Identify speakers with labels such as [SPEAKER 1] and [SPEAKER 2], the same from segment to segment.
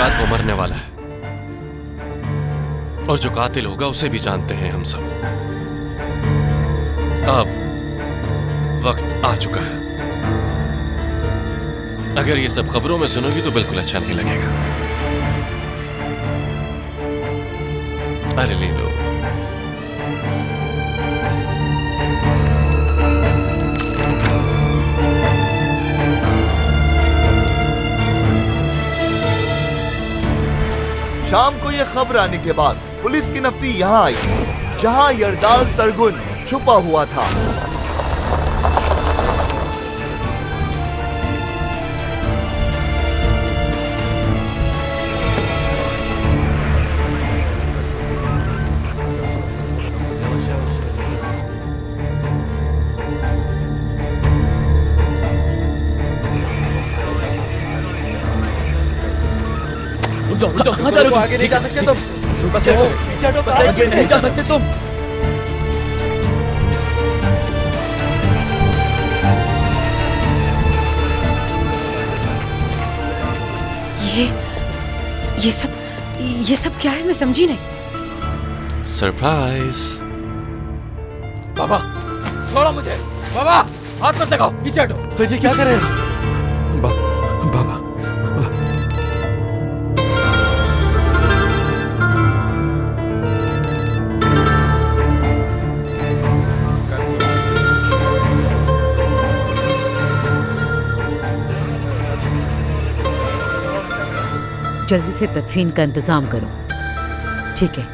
[SPEAKER 1] रात वो मरने वाला है, और जो कातिल होगा उसे भी जानते हैं हम सब। अब वक्त आ चुका है। अगर ये सब खबरों में सुनोगी तो बिल्कुल अच्छा नहीं लगेगा। अरे ले लो।
[SPEAKER 2] शाम को यह खबर आने के बाद पुलिस की नफरी यहाँ आई, जहाँ यरदाल सरगुन छुपा हुआ था।
[SPEAKER 3] कहाँ जा रहे हो?
[SPEAKER 2] आगे नहीं जा सकते तुम।
[SPEAKER 3] बस हो,
[SPEAKER 2] पीछे हटो,
[SPEAKER 3] बस आगे नहीं जा सकते तुम।
[SPEAKER 4] ये सब क्या है? मैं समझी नहीं।
[SPEAKER 1] सरप्राइज।
[SPEAKER 3] बाबा छोड़ो मुझे। बाबा हाथ मत लगाओ, पीछे हटो।
[SPEAKER 2] सर ये क्या कर रहे हैं?
[SPEAKER 3] बाबा
[SPEAKER 4] जल्दी से तदफीन का इंतजाम करो। ठीक है।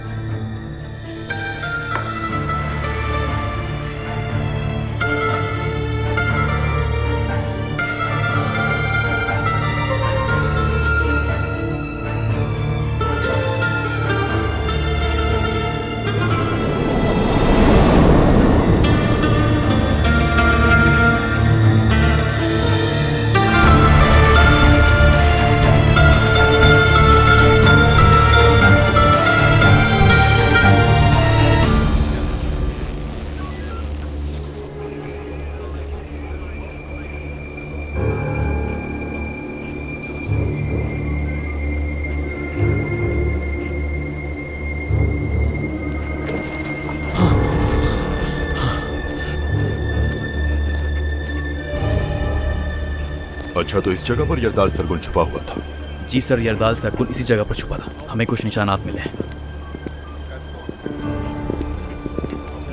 [SPEAKER 5] अच्छा, तो इस जगह पर यरदाल सरगुन छुपा हुआ था?
[SPEAKER 3] जी सर, यरदाल सरगुन इसी जगह पर छुपा था। हमें कुछ निशानात मिले।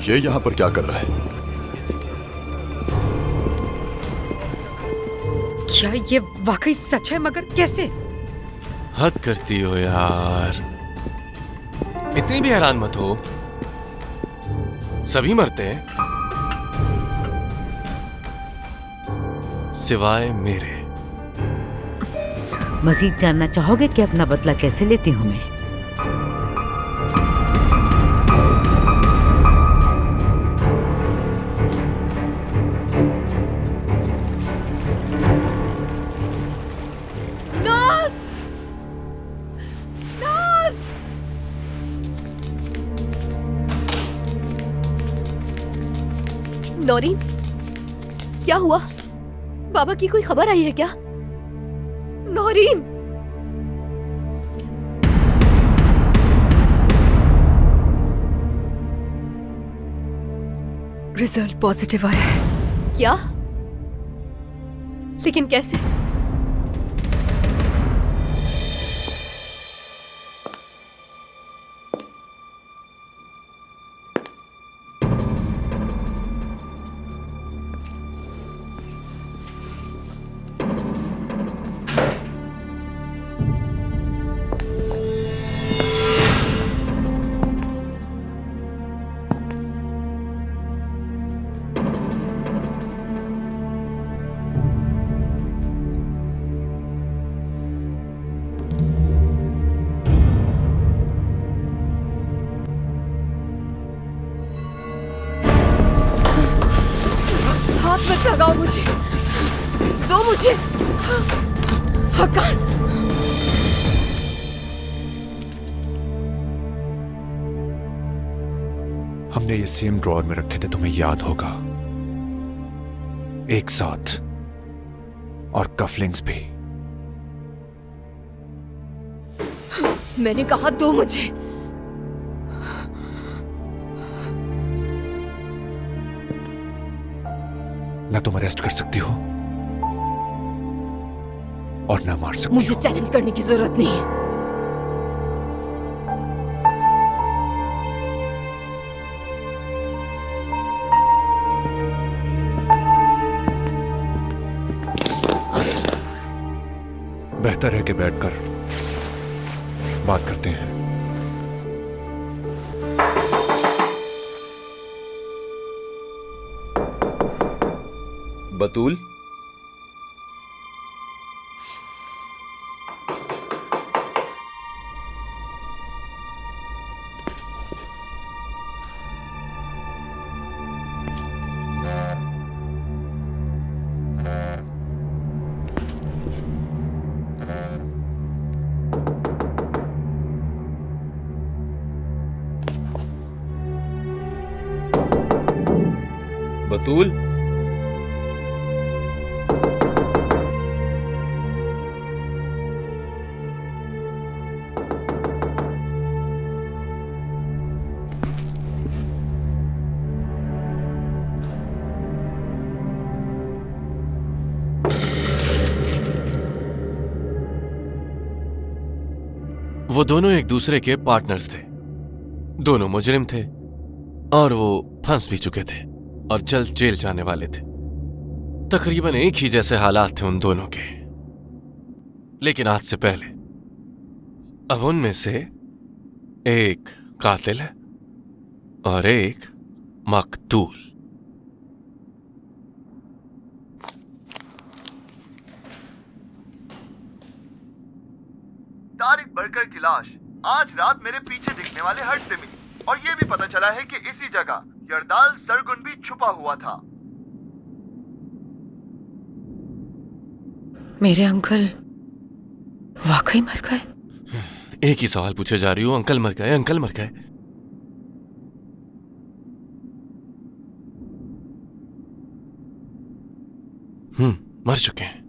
[SPEAKER 5] ये यहाँ पर क्या कर रहा है?
[SPEAKER 4] क्या ये वाकई सच है? मगर कैसे?
[SPEAKER 1] हद करती हो यार, इतनी भी हैरान मत हो। सभी मरते हैं सिवाय मेरे।
[SPEAKER 4] मजीद जानना चाहोगे कि अपना बदला कैसे लेती हूं मैं?
[SPEAKER 6] नौरीन, क्या हुआ? बाबा की कोई खबर आई है क्या? नौरीन,
[SPEAKER 7] रिजल्ट पॉजिटिव आया है।
[SPEAKER 6] क्या? लेकिन कैसे? मत लगाओ मुझे, दो मुझे। हक्कान,
[SPEAKER 5] हमने ये सेम ड्रॉअर में रखे थे, तुम्हें याद होगा। एक साथ, और कफलिंग्स भी।
[SPEAKER 6] मैंने कहा दो मुझे।
[SPEAKER 5] ना तुम अरेस्ट कर सकती हो और ना मार सकती
[SPEAKER 6] मुझे
[SPEAKER 5] हो।
[SPEAKER 6] चैलेंज करने की जरूरत नहीं है।
[SPEAKER 5] बेहतर है कि बैठकर बात करते हैं।
[SPEAKER 1] बतूल, बतूल, वो दोनों एक दूसरे के पार्टनर्स थे। दोनों मुजरिम थे और वो फंस भी चुके थे और जल्द जेल जाने वाले थे। तकरीबन एक ही जैसे हालात थे उन दोनों के, लेकिन आज से पहले अब उनमें से एक कातिल है और एक मकतूल।
[SPEAKER 2] तारिक बरकर की लाश आज रात मेरे पीछे दिखने वाले हट से मिली और ये भी पता चला है कि इसी जगह यरदाल सरगुन भी छुपा हुआ था।
[SPEAKER 7] मेरे अंकल वाकई मर गए?
[SPEAKER 1] एक ही सवाल पूछे जा रही हूं, अंकल मर गए, अंकल मर गए। मर चुके हैं।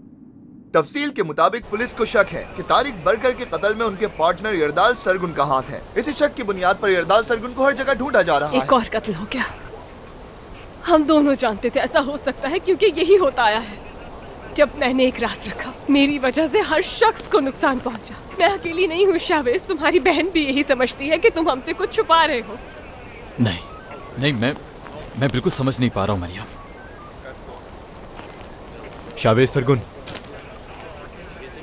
[SPEAKER 2] तफसील के मुताबिक पुलिस को शक है कि तारिक बरकर के कत्ल में उनके पार्टनर यरदाल सरगुन का हाथ है। इसी शक की बुनियाद पर यरदाल सरगुन को हर जगह ढूंढा जा रहा है।
[SPEAKER 8] एक और कत्ल हो गया। हम दोनों जानते थे ऐसा हो सकता है क्योंकि यही होता आया है। जब मैंने एक राज रखा, मेरी वजह से हर शख्स को नुकसान पहुंचा। मैं अकेली नहीं हूँ शावेज, तुम्हारी बहन भी यही समझती है कि तुम हमसे कुछ छुपा रहे हो।
[SPEAKER 3] नहीं, मैं बिल्कुल समझ नहीं पा रहा हूँ मरियम।
[SPEAKER 5] शावेज सरगुन,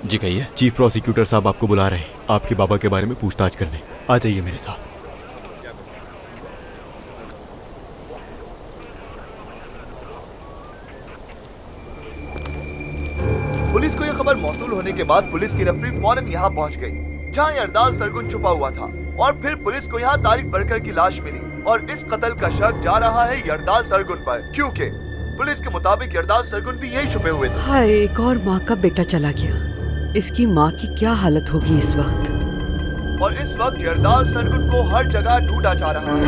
[SPEAKER 3] जी कहिए।
[SPEAKER 5] चीफ प्रोसिक्यूटर साहब आपको बुला रहे हैं आपके बाबा के बारे में पूछताछ करने। आ जाइए मेरे साथ।
[SPEAKER 2] पुलिस को यह खबर मौसूल होने के बाद पुलिस की नफरी फौरन यहाँ पहुँच गई जहाँ यरदाल सरगुन छुपा हुआ था और फिर पुलिस को यहाँ तारिक बरकर की लाश मिली और इस कत्ल का शक जा रहा है यरदाल सरगुन पर, क्योंकि पुलिस के मुताबिक यरदाल सरगुन भी यही छुपे हुए थे।
[SPEAKER 9] हाय, एक और माँ का बेटा चला गया। इसकी माँ की क्या हालत होगी इस वक्त।
[SPEAKER 2] और इस वक्त यरदाल सरगुन को हर जगह ढूंढा जा रहा है।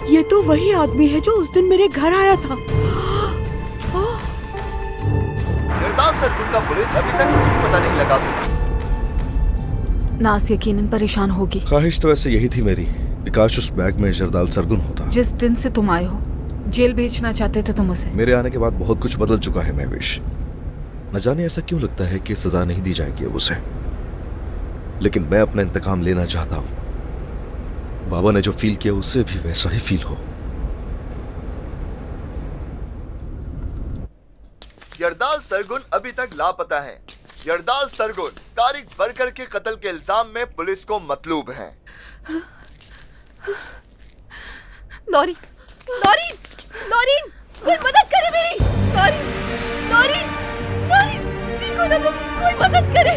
[SPEAKER 9] ये तो वही आदमी है जो उस दिन मेरे घर आया था।
[SPEAKER 2] यरदाल सरगुन का पुलिस अभी तक कुछ पता नहीं लगा सकी।
[SPEAKER 7] नास यकीनन परेशान होगी।
[SPEAKER 10] ख्वाहिश तो ऐसे यही थी मेरी, काश उस बैग में यरदाल सरगुन होता।
[SPEAKER 7] जिस दिन से तुम आए हो, जेल भेजना चाहते थे तुम उसे।
[SPEAKER 10] मेरे आने के बाद बहुत कुछ बदल चुका है महवेश। न जाने ऐसा क्यों लगता है कि सजा नहीं दी जाएगी अब उसे, लेकिन मैं अपना इंतकाम लेना चाहता हूँ। बाबा ने जो फील किया उससे भी वैसा ही फील हो।
[SPEAKER 2] यरदाल सरगुन अभी तक लापता है। यरदाल सरगुन तारिक बरकर के कत्ल के इल्जाम में पुलिस को मतलूब है।
[SPEAKER 6] नौरीन, नौरीन, नौरीन, कोई मदद करे मेरी। नौरीन, नौरीन, नौरीन, ठीक हो ना तुम? कोई मदद करे।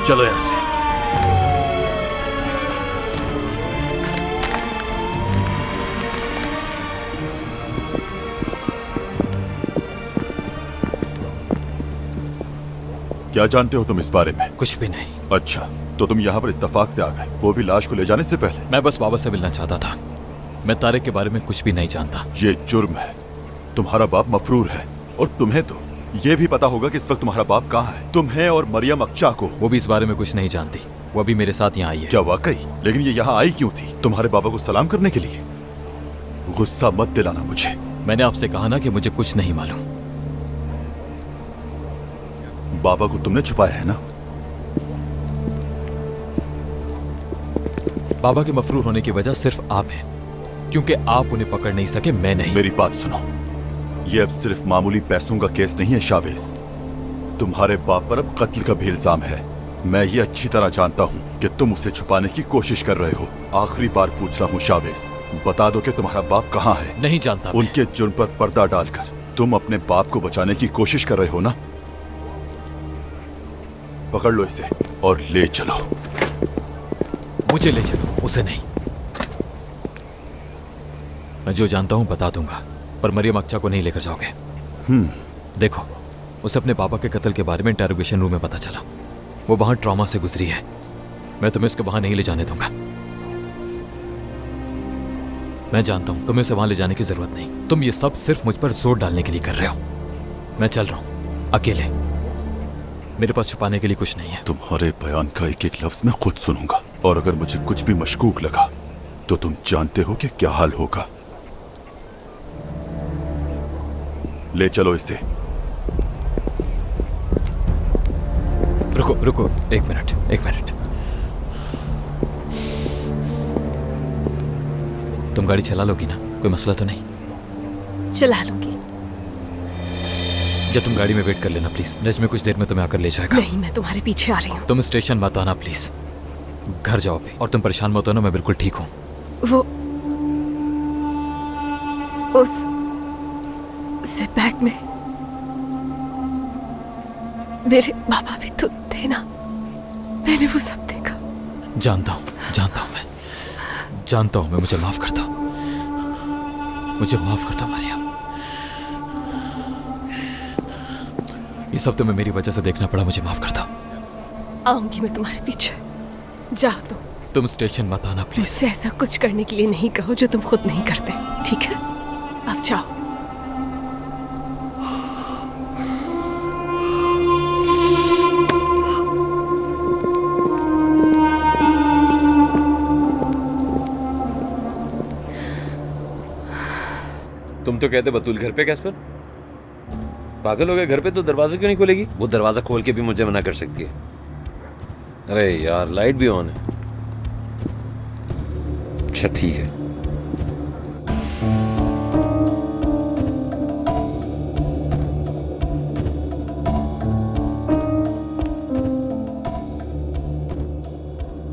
[SPEAKER 3] चलो यहां से।
[SPEAKER 11] क्या जानते हो तुम इस बारे में?
[SPEAKER 3] कुछ भी नहीं।
[SPEAKER 11] अच्छा, तो तुम यहाँ पर इत्तेफाक से आ गए, वो भी लाश को ले जाने से पहले?
[SPEAKER 3] मैं बस बाबा से मिलना चाहता था। मैं तारिक के बारे में कुछ भी नहीं जानता।
[SPEAKER 11] ये जुर्म है। तुम्हारा बाप मफरूर है और तुम्हें तो ये भी पता होगा कि इस वक्त तुम्हारा बाप कहाँ है। तुम्हें और मरियम अक्चा को।
[SPEAKER 3] वो भी इस बारे में कुछ नहीं जानती। वो अभी मेरे साथ यहाँ आई है।
[SPEAKER 11] क्या वाकई? लेकिन ये यहाँ आई क्यों थी? तुम्हारे बाबा को सलाम करने के लिए? गुस्सा मत दिलाना मुझे।
[SPEAKER 3] मैंने आपसे कहा ना कि मुझे कुछ नहीं मालूम।
[SPEAKER 11] बाबा को तुमने छुपाया है ना?
[SPEAKER 3] बाबा के मफरूर होने की वजह सिर्फ आप हैं, क्योंकि आप उन्हें पकड़ नहीं सके, मैं नहीं।
[SPEAKER 11] मेरी बात सुनो, ये अब सिर्फ मामूली पैसों का केस नहीं है शावेज। तुम्हारे बाप पर अब कत्ल का भी इल्जाम है। मैं ये अच्छी तरह जानता हूँ कि तुम उसे छुपाने की कोशिश कर रहे हो। आखिरी बार पूछ रहा हूँ शावेज, बता दो कि तुम्हारा बाप कहाँ है।
[SPEAKER 3] नहीं जानता।
[SPEAKER 11] उनके जुर्म पर पर्दा डालकर तुम अपने बाप को बचाने की कोशिश कर रहे हो ना? पकड़ लो इसे और ले चलो।
[SPEAKER 3] मुझे ले चलो, उसे नहीं। मैं जो जानता हूं बता दूंगा, पर मरियम अक्चा को नहीं लेकर जाओगे। देखो, उसे अपने पापा के कत्ल के बारे में इंटरोगेशन रूम में पता चला। वो वहां ट्रॉमा से गुजरी है। मैं तुम्हें उसके वहां नहीं ले जाने दूंगा। मैं जानता हूं तुम्हें उसे वहां ले जाने की जरूरत नहीं। तुम ये सब सिर्फ मुझ पर जोर डालने के लिए कर रहे हो। मैं चल रहा हूं अकेले। मेरे पास छुपाने के लिए कुछ नहीं है।
[SPEAKER 11] तुम्हारे बयान का एक एक लफ्ज मैं खुद सुनूंगा, और अगर मुझे कुछ भी मशकूक लगा तो तुम जानते हो कि क्या हाल होगा। ले चलो इसे।
[SPEAKER 3] रुको रुको, एक मिनट। तुम गाड़ी चला लोगी ना? कोई मसला तो नहीं?
[SPEAKER 8] चला लूंगी।
[SPEAKER 3] जब तुम गाड़ी में वेट कर लेना प्लीज। नजमे कुछ देर में तुम्हें आकर ले जाएगा।
[SPEAKER 8] नहीं, मैं तुम्हारे पीछे आ रही हूँ।
[SPEAKER 3] तुम स्टेशन मत आना प्लीज। घर जाओ भी, और तुम परेशान मत होना। मैं बिल्कुल ठीक हूँ।
[SPEAKER 8] वो उस बैग में मेरे बाबा भी तो थे ना। मैंने वो सब देखा।
[SPEAKER 3] जानता हूँ मैं जानता हूँ। मुझे माफ कर दो। मुझे माफ कर दो मरियम। ये सब तुम्हें मेरी वजह से देखना पड़ा। मुझे माफ कर दो।
[SPEAKER 8] आऊंगी मैं तुम्हारे पीछे। जाओ
[SPEAKER 3] तुम स्टेशन मत आना प्लीज।
[SPEAKER 8] मुझसे ऐसा कुछ करने के लिए नहीं कहो जो तुम खुद नहीं करते, ठीक है? अब जाओ।
[SPEAKER 1] तुम तो कहते बतूल घर पे कैस्पर? पागल हो गए? घर पे तो दरवाजा क्यों नहीं खोलेगी? वो दरवाजा खोल के भी मुझे मना कर सकती है। अरे यार, लाइट भी ऑन है। अच्छा ठीक है।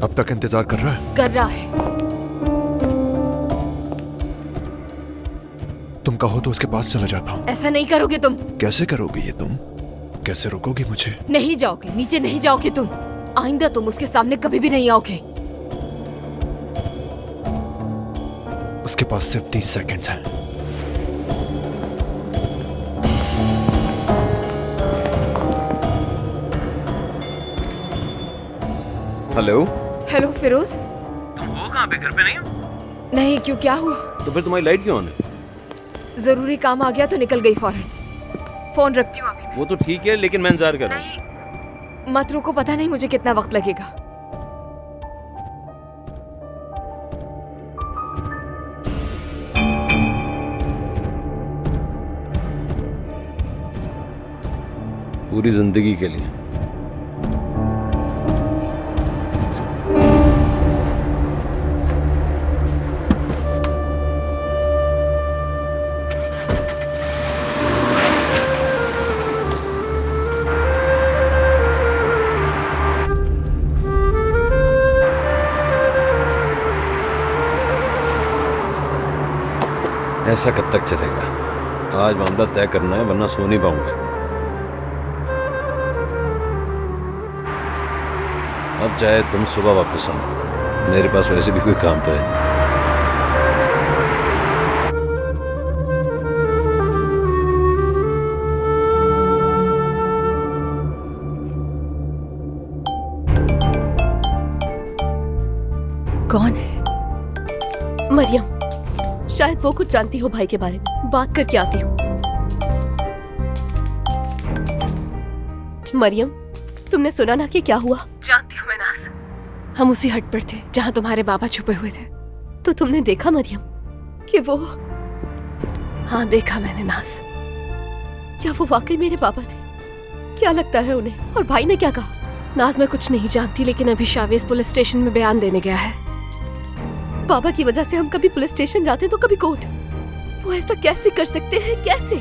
[SPEAKER 5] अब तक इंतजार कर रहा है?
[SPEAKER 8] कर रहा है।
[SPEAKER 5] तुम कहो तो उसके पास चला जाता हूँ।
[SPEAKER 8] ऐसा नहीं करोगे तुम।
[SPEAKER 5] कैसे करोगे ये तुम? कैसे रोकोगी मुझे?
[SPEAKER 8] नहीं जाओगे, नीचे नहीं जाओगे तुम। आइंदा तुम उसके सामने कभी भी नहीं आओगे।
[SPEAKER 5] उसके पास सिर्फ 30 सेकंड्स हैं।
[SPEAKER 1] Hello
[SPEAKER 8] hello Firoz.
[SPEAKER 1] तुम हो कहाँ पे? घर पे नहीं हो?
[SPEAKER 8] नहीं, क्यों, क्या हुआ?
[SPEAKER 1] तो फिर तुम्हारी लाइट क्यों ऑन है?
[SPEAKER 8] जरूरी काम आ गया तो निकल गई फौरन। फोन रखती हूँ अभी।
[SPEAKER 1] वो तो ठीक है, लेकिन मैं इंतजार कर रहा हूँ।
[SPEAKER 8] नहीं मत रुको, पता नहीं मुझे कितना वक्त लगेगा।
[SPEAKER 1] पूरी जिंदगी के लिए। ऐसा कब तक चलेगा? आज मामला तय करना है, वरना सो नहीं पाऊंगा।
[SPEAKER 12] अब चाहे तुम सुबह वापस आओ, मेरे पास वैसे भी कोई काम तो है।
[SPEAKER 6] कौन है? मरियम, शायद वो कुछ जानती हो भाई के बारे में, बात करके आती हूँ। मरियम, तुमने सुना ना कि क्या हुआ?
[SPEAKER 8] जानती हूँ मैं नाज, हम उसी हट पर थे जहाँ तुम्हारे बाबा छुपे हुए थे।
[SPEAKER 6] तो तुमने देखा मरियम कि वो?
[SPEAKER 8] हाँ देखा मैंने नाज।
[SPEAKER 6] क्या वो वाकई मेरे बाबा थे? क्या लगता है उन्हें? और भाई ने क्या कहा?
[SPEAKER 8] नाज मैं कुछ नहीं जानती, लेकिन अभी शावेज पुलिस स्टेशन में बयान देने गया है।
[SPEAKER 6] बाबा की वजह से हम कभी पुलिस स्टेशन जाते तो कभी कोर्ट। वो ऐसा कैसे कर सकते हैं? कैसे?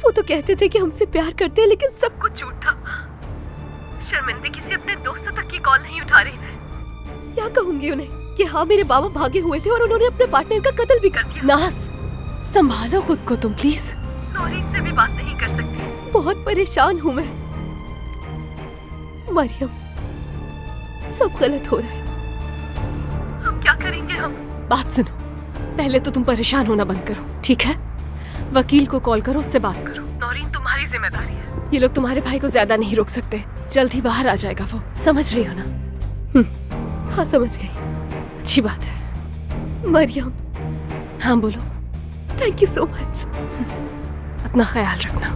[SPEAKER 6] वो तो कहते थे कि हमसे प्यार करते हैं, लेकिन सब कुछ झूठ था। शर्मिंदगी से अपने दोस्तों तक की कॉल नहीं उठा रही मैं। क्या कहूंगी उन्हें कि हाँ मेरे बाबा भागे हुए थे और उन्होंने अपने पार्टनर का कत्ल भी कर दिया।
[SPEAKER 8] नाज संभालो खुद को तुम प्लीज।
[SPEAKER 6] नौरीन से भी बात नहीं कर सकती, बहुत परेशान हूँ मैं। मरियम, सब गलत हो रहा है, अब क्या करेंगे हम?
[SPEAKER 8] बात सुनो, पहले तो तुम परेशान होना बंद करो, ठीक है? वकील को कॉल करो, उससे बात करो। नौरीन तुम्हारी जिम्मेदारी है, ये लोग तुम्हारे भाई को ज्यादा नहीं रोक सकते। जल्द ही बाहर आ जाएगा वो, समझ रही हो ना?
[SPEAKER 6] हाँ समझ गई।
[SPEAKER 8] अच्छी बात है।
[SPEAKER 6] मरियम।
[SPEAKER 8] हाँ बोलो।
[SPEAKER 6] Thank you so much.
[SPEAKER 8] अपना ख्याल रखना।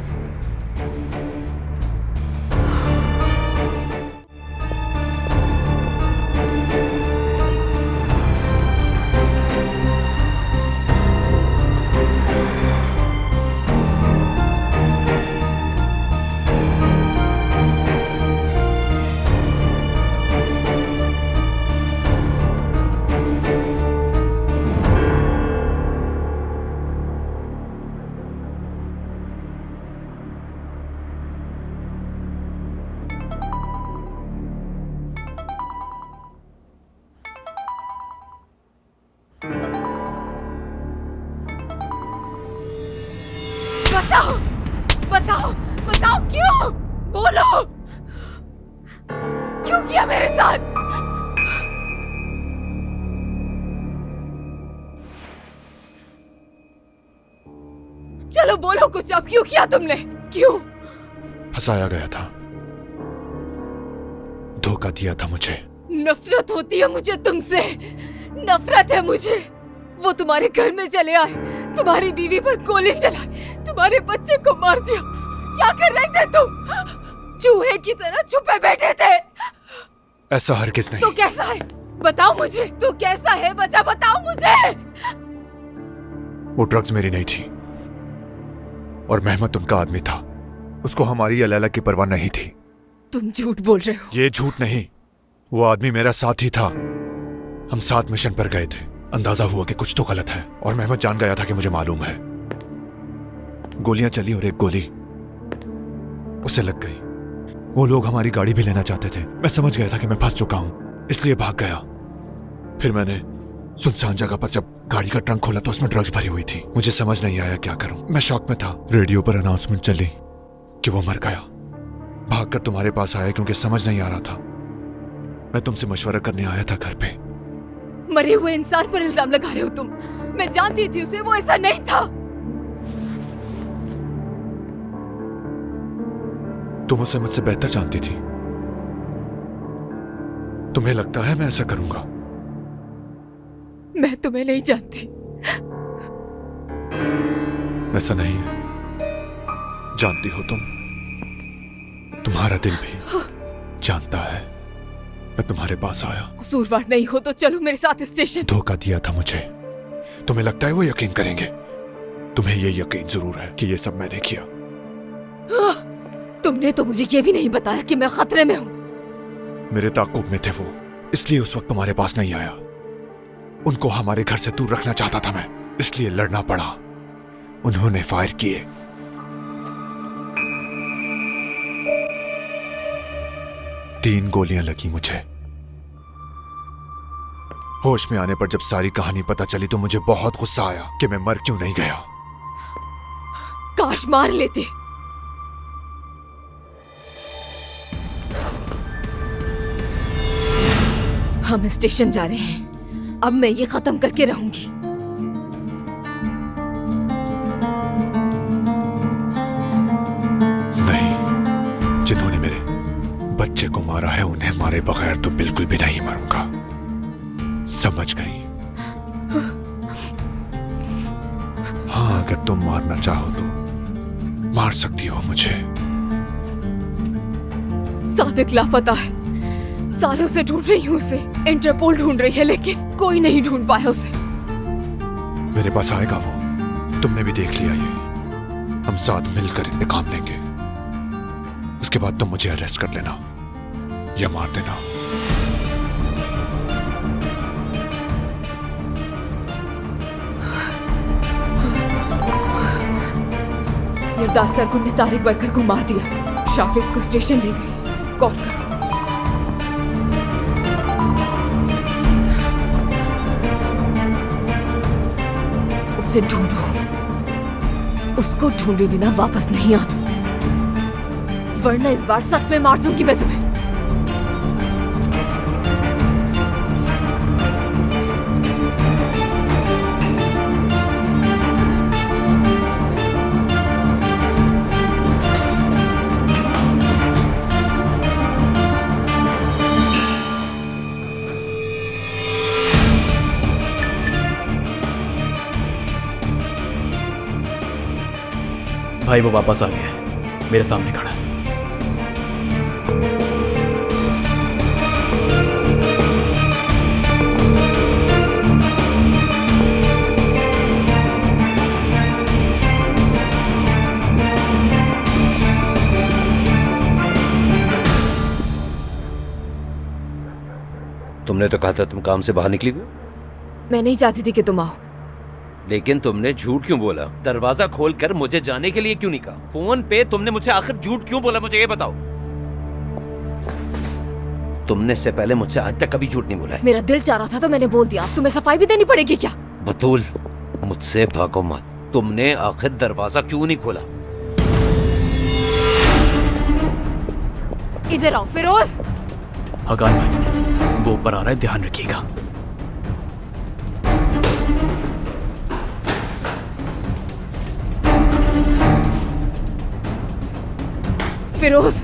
[SPEAKER 6] बताओ, बताओ, बताओ क्यों? बोलो, क्यों किया मेरे साथ? चलो बोलो कुछ, अब क्यों किया तुमने? क्यों?
[SPEAKER 5] फंसाया गया था, धोखा दिया था मुझे।
[SPEAKER 6] नफरत होती है मुझे तुमसे, नफरत है मुझे। वो तुम्हारे घर में चले आए, तुम्हारी बीवी पर गोली चलाई, तुम्हारे बच्चे को मार दिया। क्या कर रहे थे तुम? चूहे की तरह छुपे बैठे थे।
[SPEAKER 5] ऐसा हरगिज नहीं।
[SPEAKER 6] तो कैसा है? बताओ मुझे, तो कैसा है? वजह बताओ मुझे।
[SPEAKER 5] वो ड्रग्स मेरी नहीं थी और मेहमद उनका आदमी था। उसको हमारी या लैला की परवाह नहीं थी।
[SPEAKER 6] तुम झूठ बोल रहे हो।
[SPEAKER 5] ये झूठ नहीं, वो आदमी मेरा साथी था। हम साथ मिशन पर गए थे। अंदाजा हुआ कि कुछ तो गलत है और मेहमद जान गया था कि मुझे मालूम है। गोलियां चली और एक गोली उसे लग गई। वो लोग हमारी गाड़ी भी लेना चाहते थे। मैं समझ गया था कि मैं फंस चुका हूं, इसलिए भाग गया। फिर मैंने सुनसान जगह पर जब गाड़ी का ट्रंक खोला तो उसमें ड्रग्स भरी हुई थी। मुझे समझ नहीं आया क्या करूं। मैं शॉक में था। रेडियो पर अनाउंसमेंट चली कि वो मर गया। भागकर तुम्हारे पास आया क्योंकि समझ नहीं आ रहा था। मैं तुमसे मशवरा करने आया था घर पे।
[SPEAKER 6] मरे हुए इंसान पर इल्जाम लगा रहे हो तुम। मैं जानती थी उसे, वो ऐसा नहीं था।
[SPEAKER 5] तुम उसे मुझसे बेहतर जानती थी। तुम्हें लगता है मैं ऐसा करूंगा?
[SPEAKER 6] मैं तुम्हें नहीं जानती।
[SPEAKER 5] ऐसा नहीं है, जानती हो तुम। तुम्हारा दिल भी जानता है। मैं तुम्हारे पास आया।
[SPEAKER 6] कसूरवार नहीं हो तो चलो मेरे साथ स्टेशन।
[SPEAKER 5] धोखा दिया था मुझे। तुम्हें लगता है वो यकीन करेंगे? तुम्हें ये यकीन जरूर है कि ये सब मैंने किया।
[SPEAKER 6] तुमने तो मुझे ये भी नहीं बताया कि मैं खतरे में हूँ।
[SPEAKER 5] मेरे ताक़ुब में थे वो, इसलिए उस वक्त तुम्हारे पास नहीं आया। उनको हमारे घर से दूर रखना चाहता था मैं, इसलिए लड़ना पड़ा। उन्होंने फायर किए। तीन गोलियां लगी मुझे। होश में आने पर जब सारी कहानी पता चली तो मुझे बहुत गुस्सा आया कि मैं मर क्यों नहीं गया।
[SPEAKER 6] काश मार लेते। हम स्टेशन जा रहे हैं। अब मैं ये खत्म करके रहूंगी।
[SPEAKER 5] नहीं, जिन्होंने मेरे बच्चे को मारा है उन्हें मारे बगैर तो बिल्कुल भी नहीं मरूंगा। समझ गई? हाँ, अगर तुम मारना चाहो तो मार सकती हो मुझे।
[SPEAKER 6] सादिक लापता है। सालों से ढूंढ रही हूँ उसे। इंटरपोल ढूंढ रही है लेकिन कोई नहीं ढूंढ पाया उसे।
[SPEAKER 5] मेरे पास आएगा वो, तुमने भी देख लिया ये। हम साथ मिलकर इंतकाम लेंगे। उसके बाद तुम मुझे अरेस्ट कर लेना या मार देना।
[SPEAKER 6] यरदाद सरगुन ने तारिक बरकर को मार दिया। शाफिज को स्टेशन ले गई। कॉल करो। उसे ढूंढो। उसको ढूंढे बिना वापस नहीं आना, वरना इस बार सच में मार दूंगी मैं तुम्हें।
[SPEAKER 13] भाई वो वापस आ गया, मेरे सामने खड़ा।
[SPEAKER 12] तुमने तो कहा था तुम काम से बाहर निकली हुई।
[SPEAKER 6] मैं नहीं चाहती थी कि तुम आओ।
[SPEAKER 12] लेकिन तुमने झूठ क्यों बोला? दरवाजा खोलकर मुझे जाने के लिए क्यों नहीं कहा? फोन पे तुमने मुझे आखिर झूठ क्यों बोला, मुझे ये बताओ। तुमने इससे पहले मुझसे आज तक कभी झूठ नहीं बोला है।
[SPEAKER 6] मेरा दिल चाह रहा था तो मैंने बोल दिया। अब तुम्हें सफाई भी देनी पड़ेगी क्या?
[SPEAKER 12] बतूल, मुझसे भागो मत। तुमने आखिर दरवाजा क्यों नहीं खोला?
[SPEAKER 6] इधर आओ फिरोज।
[SPEAKER 13] हकान भाई, वो ऊपर आ रहा है, ध्यान रखिएगा।
[SPEAKER 6] फिरोज,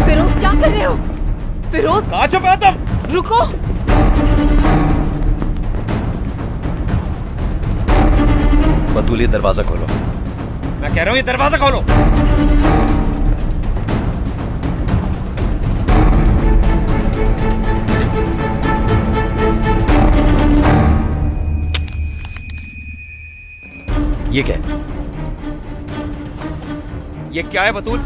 [SPEAKER 6] फिरोज क्या कर रहे हो? फिरोज,
[SPEAKER 12] कहाँ छुपा तुम?
[SPEAKER 6] रुको।
[SPEAKER 12] बतूल, ये दरवाजा खोलो। मैं कह रहा हूँ ये दरवाजा खोलो। ये क्या है? ये क्या है बतूल?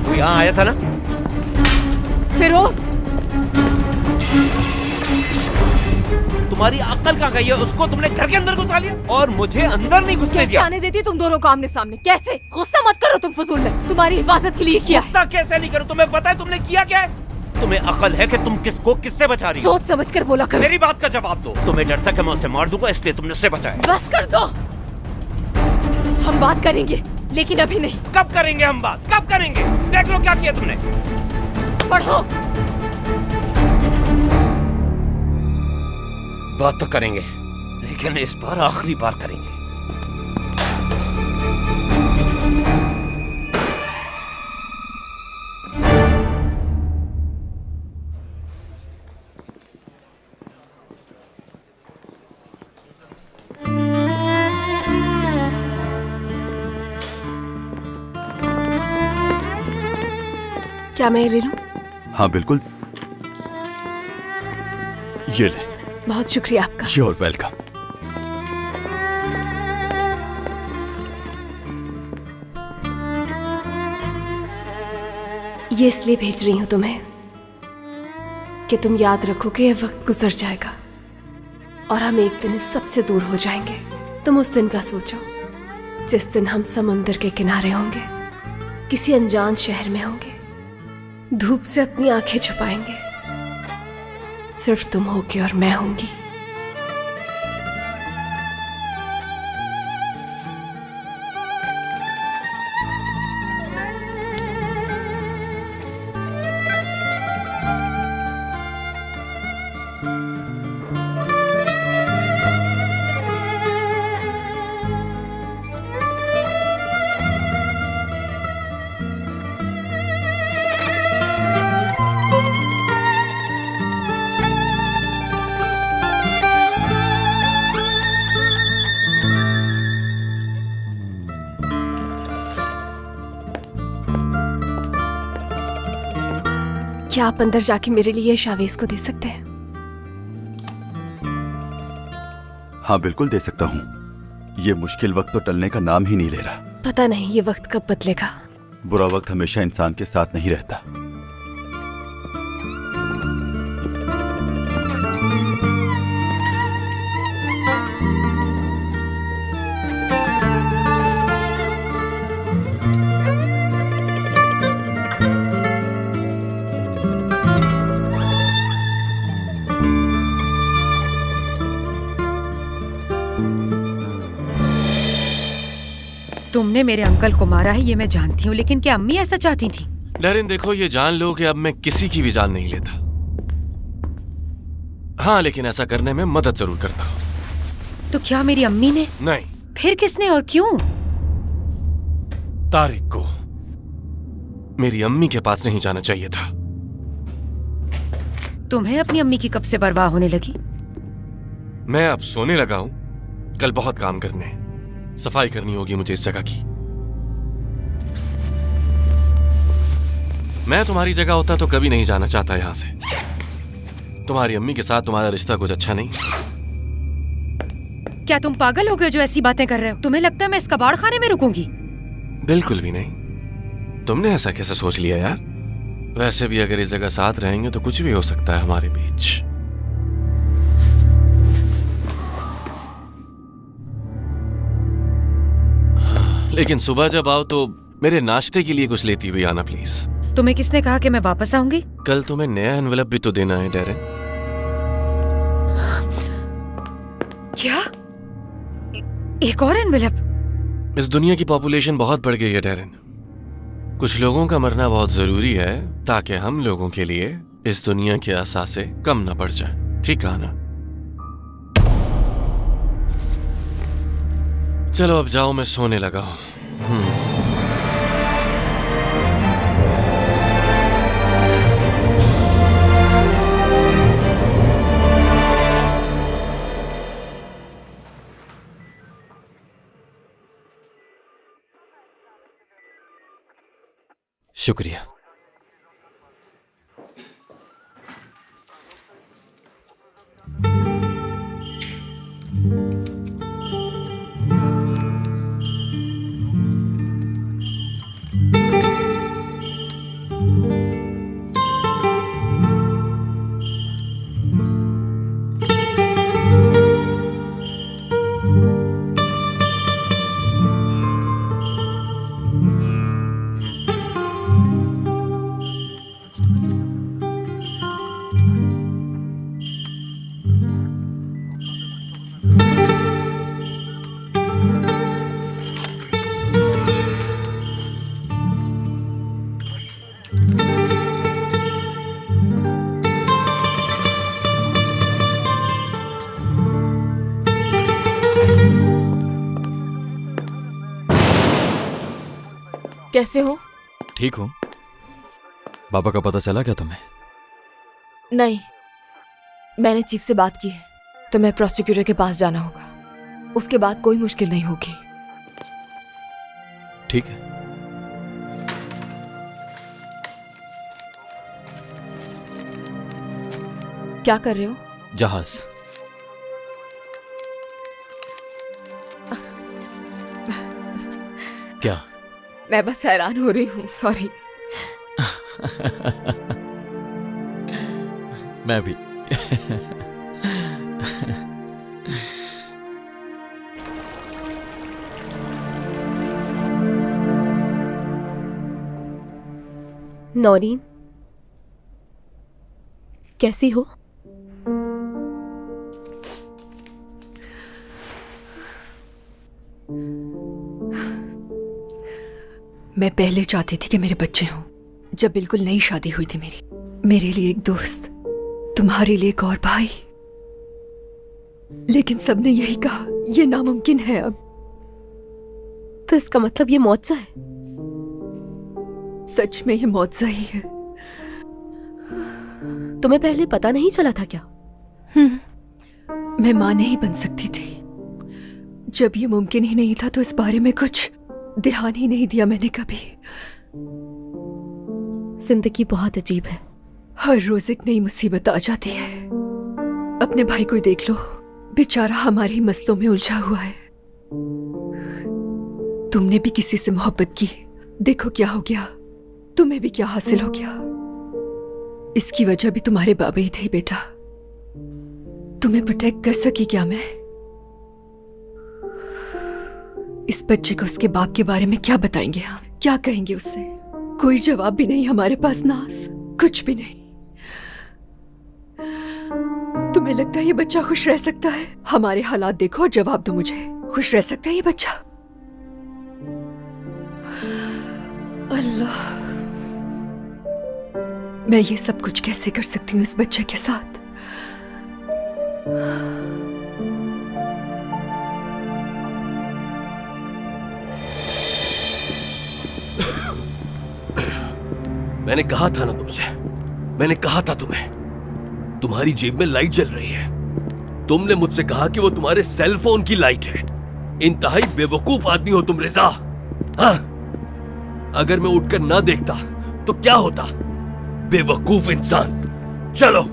[SPEAKER 12] तू यहां आया था ना?
[SPEAKER 6] फिरोज,
[SPEAKER 12] तुम्हारी अक्ल कहाँ गई है? उसको तुमने घर के अंदर घुसा लिया और मुझे अंदर नहीं घुसने दिया।
[SPEAKER 6] आने देती तुम दोनों को आमने सामने? कैसे? गुस्सा मत करो तुम फजूल में। तुम्हारी हिफाजत के लिए किया।
[SPEAKER 12] गुस्सा कैसे नहीं करूं? तुम्हें पता है तुमने किया क्या है? तुम्हें अकल है कि तुम किसको किससे बचा रही हो?
[SPEAKER 6] सोच समझ कर बोला करो।
[SPEAKER 12] मेरी बात का जवाब दो। तुम्हें डर था कि मैं उसे मार दूंगा, इसलिए तुमने उसे बचाया।
[SPEAKER 6] बस कर दो। हम बात करेंगे लेकिन अभी नहीं।
[SPEAKER 12] कब करेंगे हम बात? कब करेंगे? देख लो क्या किया तुमने।
[SPEAKER 6] पढ़ो।
[SPEAKER 12] बात तो करेंगे लेकिन इस बार आखिरी बार करेंगे।
[SPEAKER 8] क्या मैं ये ले लूं?
[SPEAKER 11] हाँ बिल्कुल, ये ले।
[SPEAKER 8] बहुत शुक्रिया आपका।
[SPEAKER 13] You're welcome.
[SPEAKER 8] ये इसलिए भेज रही हूं तुम्हें कि तुम याद रखो कि ये वक्त गुजर जाएगा और हम एक दिन इस सबसे दूर हो जाएंगे। तुम उस दिन का सोचो जिस दिन हम समुंदर के किनारे होंगे, किसी अनजान शहर में होंगे, धूप से अपनी आंखें छुपाएंगे, सिर्फ तुम होगे और मैं होंगी। क्या आप अंदर जाके मेरे लिए शावेज को दे सकते हैं?
[SPEAKER 11] हाँ बिल्कुल दे सकता हूँ। ये मुश्किल वक्त तो टलने का नाम ही नहीं ले रहा।
[SPEAKER 8] पता नहीं ये वक्त कब बदलेगा।
[SPEAKER 11] बुरा वक्त हमेशा इंसान के साथ नहीं रहता।
[SPEAKER 4] तुमने मेरे अंकल को मारा है ये मैं जानती हूँ, लेकिन क्या अम्मी ऐसा चाहती थी?
[SPEAKER 1] डैरेन देखो, ये जान लो कि अब मैं किसी की भी जान नहीं लेता। हाँ, लेकिन ऐसा करने में मदद जरूर करता हूँ।
[SPEAKER 4] तो क्या मेरी अम्मी ने?
[SPEAKER 1] नहीं।
[SPEAKER 4] फिर किसने और क्यों?
[SPEAKER 1] तारिक को मेरी अम्मी के पास नहीं जाना चाहिए था।
[SPEAKER 4] तुम्हें अपनी अम्मी की कब से परवाह होने लगी?
[SPEAKER 1] मैं अब सोने लगा हूं, कल बहुत काम करने, सफाई करनी होगी मुझे इस जगह की। मैं तुम्हारी जगह होता तो कभी नहीं जाना चाहता यहां से। तुम्हारी अम्मी के साथ तुम्हारा रिश्ता कुछ अच्छा नहीं।
[SPEAKER 4] क्या तुम पागल हो गए जो ऐसी बातें कर रहे हो? तुम्हें लगता है मैं इस कबाड़ खाने में रुकूंगी?
[SPEAKER 1] बिल्कुल भी नहीं। तुमने ऐसा कैसे सोच लिया यार? वैसे भी अगर इस जगह साथ रहेंगे तो कुछ भी हो सकता है हमारे बीच। लेकिन सुबह जब आओ तो मेरे नाश्ते के लिए कुछ लेती हुई आना प्लीज।
[SPEAKER 4] तुम्हें किसने कहा कि मैं वापस आऊंगी?
[SPEAKER 1] कल तुम्हें नया एनवेलप भी तो देना है डैरेन।
[SPEAKER 4] क्या? एक और एनवेलप?
[SPEAKER 1] इस दुनिया की पॉपुलेशन बहुत बढ़ गई है डैरेन। कुछ लोगों का मरना बहुत जरूरी है ताकि हम लोगों के लिए इस दुनिया के असासे कम ना पड़ जाए। ठीक है ना? चलो अब जाओ, मैं सोने लगा हूं।
[SPEAKER 3] शुक्रिया।
[SPEAKER 6] कैसे हो?
[SPEAKER 3] ठीक हूँ। बाबा का पता चला क्या तुम्हें?
[SPEAKER 6] नहीं, मैंने चीफ से बात की है। तुम्हें प्रोसिक्यूटर के पास जाना होगा, उसके बाद कोई मुश्किल नहीं होगी।
[SPEAKER 3] ठीक है।
[SPEAKER 6] क्या कर रहे हो?
[SPEAKER 3] जहाज। क्या?
[SPEAKER 6] मैं बस हैरान हो रही हूँ, सॉरी।
[SPEAKER 3] मैं भी।
[SPEAKER 8] नौरीन, कैसी हो?
[SPEAKER 9] मैं पहले चाहती थी कि मेरे बच्चे हों। जब बिल्कुल नई शादी हुई थी मेरे लिए एक दोस्त, तुम्हारे लिए एक और भाई। लेकिन सबने यही कहा, यह नामुमकिन है अब।
[SPEAKER 8] तो इसका मतलब ये मुआवजा है?
[SPEAKER 9] सच में ये मुआवजा ही है।
[SPEAKER 8] तुम्हें पहले पता नहीं चला था क्या?
[SPEAKER 9] मैं मां नहीं बन सकती थी। जब ये मुमकिन ही नहीं था तो इस बारे में कुछ ध्यान ही नहीं दिया मैंने कभी।
[SPEAKER 8] जिंदगी बहुत अजीब है।
[SPEAKER 9] हर रोज एक नई मुसीबत आ जाती है। अपने भाई को देख लो, बेचारा हमारे ही मसलों में उलझा हुआ है। तुमने भी किसी से मोहब्बत की, देखो क्या हो गया। तुम्हें भी क्या हासिल हो गया। इसकी वजह भी तुम्हारे बाबा ही थे बेटा। तुम्हें प्रोटेक्ट कर सकी क्या मैं? इस बच्चे को उसके बाप के बारे में क्या बताएंगे हम? क्या कहेंगे उससे? कोई जवाब भी नहीं हमारे पास नाज, कुछ भी नहीं। तुम्हें लगता है ये बच्चा खुश रह सकता है? हमारे हालात देखो और जवाब दो मुझे। खुश रह सकता है ये बच्चा? अल्लाह, मैं ये सब कुछ कैसे कर सकती हूँ इस बच्चे के साथ?
[SPEAKER 1] मैंने कहा था ना तुमसे, मैंने कहा था तुम्हें, तुम्हारी जेब में लाइट जल रही है। तुमने मुझसे कहा कि वो तुम्हारे सेल फोन की लाइट है। इंतहाई बेवकूफ आदमी हो तुम रिजा। हाँ, अगर मैं उठकर ना देखता तो क्या होता? बेवकूफ इंसान। चलो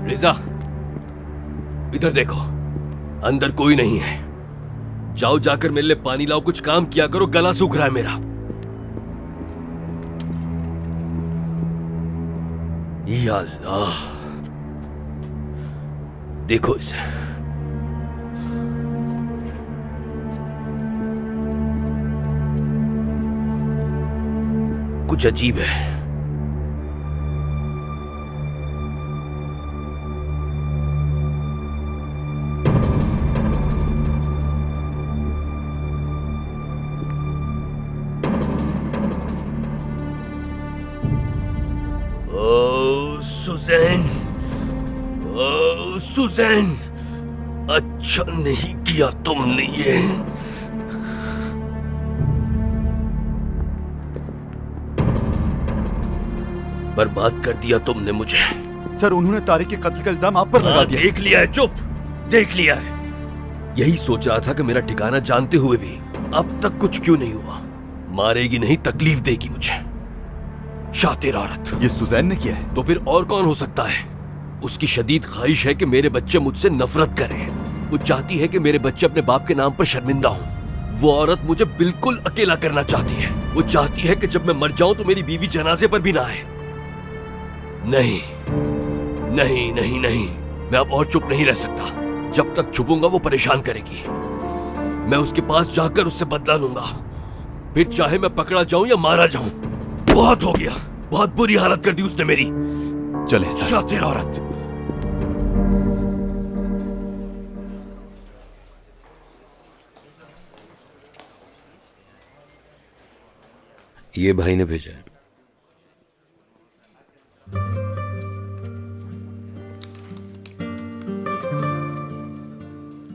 [SPEAKER 1] रिजा, इधर देखो, अंदर कोई नहीं है। जाओ, जाकर मेरे लिए पानी लाओ, कुछ काम किया करो, गला सूख रहा है मेरा। या अल्लाह, देखो इसे। कुछ अजीब है। सुजैन, सुजैन, अच्छा नहीं किया तुमने ये। बर्बाद कर दिया तुमने मुझे।
[SPEAKER 11] सर, उन्होंने तारिक के कत्ल का इल्जाम आप पर लगा दिया।
[SPEAKER 1] देख लिया है, चुप, देख लिया है। यही सोच रहा था कि मेरा ठिकाना जानते हुए भी अब तक कुछ क्यों नहीं हुआ। मारेगी नहीं, तकलीफ देगी मुझे। शातिर औरत।
[SPEAKER 11] ये सुजैन ने किया है?
[SPEAKER 1] तो फिर और कौन हो सकता है? उसकी शदीद ख्वाहिश है कि मेरे बच्चे मुझसे नफरत करें। वो चाहती है कि मेरे बच्चे अपने बाप के नाम पर शर्मिंदा हों। वो औरत मुझे बिल्कुल अकेला करना चाहती है। वो चाहती है कि जब मैं मर जाऊं तो मेरी बीवी जनाजे पर भी ना आए। नहीं नहीं नहीं नहीं, मैं अब और चुप नहीं रह सकता। जब तक छुपूंगा वो परेशान करेगी। मैं उसके पास जाकर उससे बदला लूंगा, फिर चाहे मैं पकड़ा जाऊं या मारा जाऊं। बहुत हो गया, बहुत बुरी हालत कर दी उसने मेरी।
[SPEAKER 11] चले सर।
[SPEAKER 1] शातिर औरत।
[SPEAKER 12] ये भाई ने भेजा है।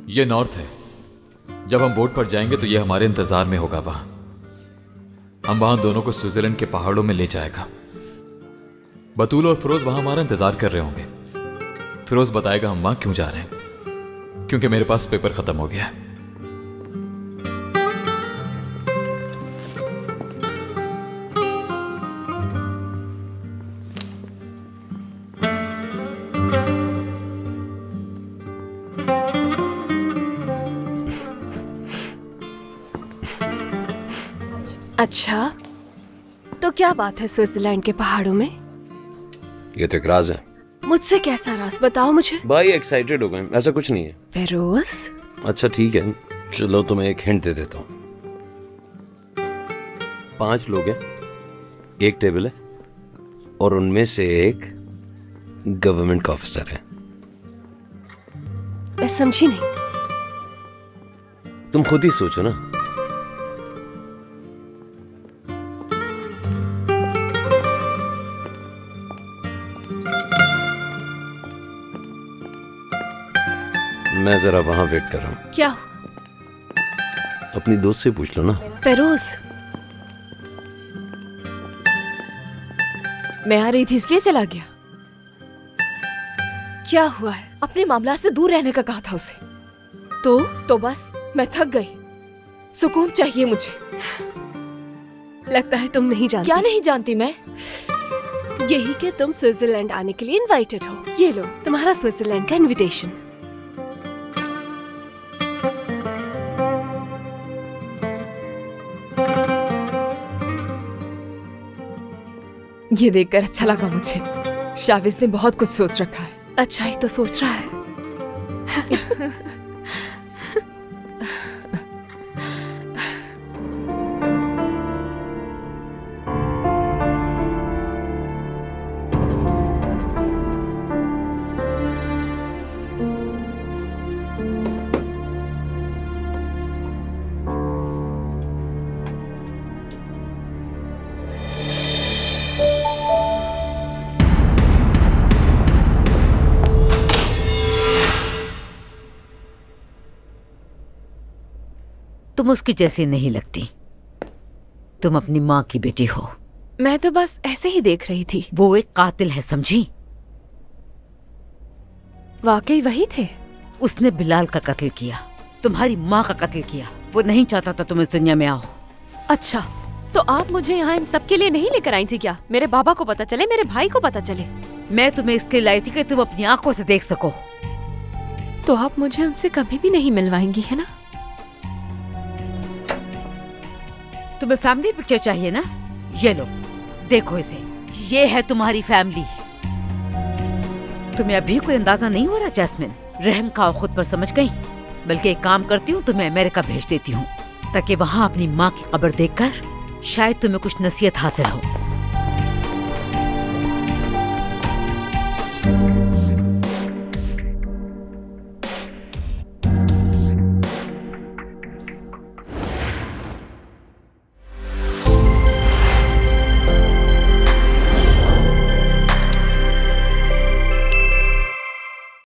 [SPEAKER 3] ये नॉर्थ है। जब हम बोट पर जाएंगे तो ये हमारे इंतजार में होगा। वहां हम दोनों को स्विट्जरलैंड के पहाड़ों में ले जाएगा। बतूल और फिरोज वहां हमारा इंतजार कर रहे होंगे। फिरोज बताएगा हम वहां क्यों जा रहे हैं, क्योंकि मेरे पास पेपर खत्म हो गया है।
[SPEAKER 8] अच्छा, तो क्या बात है स्विट्जरलैंड के पहाड़ों में?
[SPEAKER 12] ये तो एक राज है।
[SPEAKER 8] मुझसे कैसा राज, बताओ मुझे।
[SPEAKER 12] भाई एक्साइटेड हो गए, ऐसा कुछ नहीं है।
[SPEAKER 8] फिरोज,
[SPEAKER 12] अच्छा ठीक है, चलो तुम्हें एक हिंट दे देता हूँ। 5 लोग हैं, एक टेबल है और उनमें से एक गवर्नमेंट का ऑफिसर है।
[SPEAKER 8] मैं समझी नहीं।
[SPEAKER 12] तुम खुद ही सोचो ना। मैं जरा वहां वेट कर रहा हूं।
[SPEAKER 8] क्या?
[SPEAKER 12] अपनी दोस्त से पूछ लो ना।
[SPEAKER 8] फेरोज,
[SPEAKER 6] मैं आ रही थी इसलिए चला गया।
[SPEAKER 8] क्या हुआ है?
[SPEAKER 6] अपने मामला से दूर रहने का कहा था उसे। तो बस मैं थक गई। सुकून चाहिए मुझे।
[SPEAKER 8] लगता है तुम नहीं जानती।
[SPEAKER 6] क्या नहीं जानती मैं?
[SPEAKER 8] यही कि तुम स्विट्जरलैंड आने के लिए इनवाइटेड हो। ये लो तुम्हारा स्विट्जरलैंड का इनविटेशन।
[SPEAKER 6] ये देखकर अच्छा लगा मुझे। शाविज ने बहुत कुछ सोच रखा है।
[SPEAKER 8] अच्छा ही तो सोच रहा है।
[SPEAKER 4] तुम उसकी जैसी नहीं लगती। तुम अपनी माँ की बेटी हो।
[SPEAKER 8] मैं तो बस ऐसे ही देख रही थी।
[SPEAKER 4] वो एक कातिल है, समझी?
[SPEAKER 8] वाकई वही थे।
[SPEAKER 4] उसने बिलाल का कत्ल किया, तुम्हारी माँ का कत्ल किया। वो नहीं चाहता था तुम इस दुनिया में आओ।
[SPEAKER 8] अच्छा, तो आप मुझे यहाँ इन सब के लिए नहीं लेकर आई थी क्या? मेरे बाबा को पता चले, मेरे भाई को पता चले।
[SPEAKER 4] मैं तुम्हें इसलिए लाई थी कि तुम अपनी आंखों से देख सको।
[SPEAKER 8] तो आप मुझे उनसे कभी भी नहीं मिलवाएंगी, है ना?
[SPEAKER 4] तुम्हें फैमिली पिक्चर चाहिए ना? ये लो, देखो इसे। ये है तुम्हारी फैमिली। तुम्हें अभी कोई अंदाजा नहीं हो रहा जैस्मिन? रहम खाओ खुद पर, समझ गई? बल्कि एक काम करती हूँ, तुम्हें अमेरिका भेज देती हूँ ताकि वहाँ अपनी माँ की कब्र देखकर शायद तुम्हें कुछ नसीहत हासिल हो।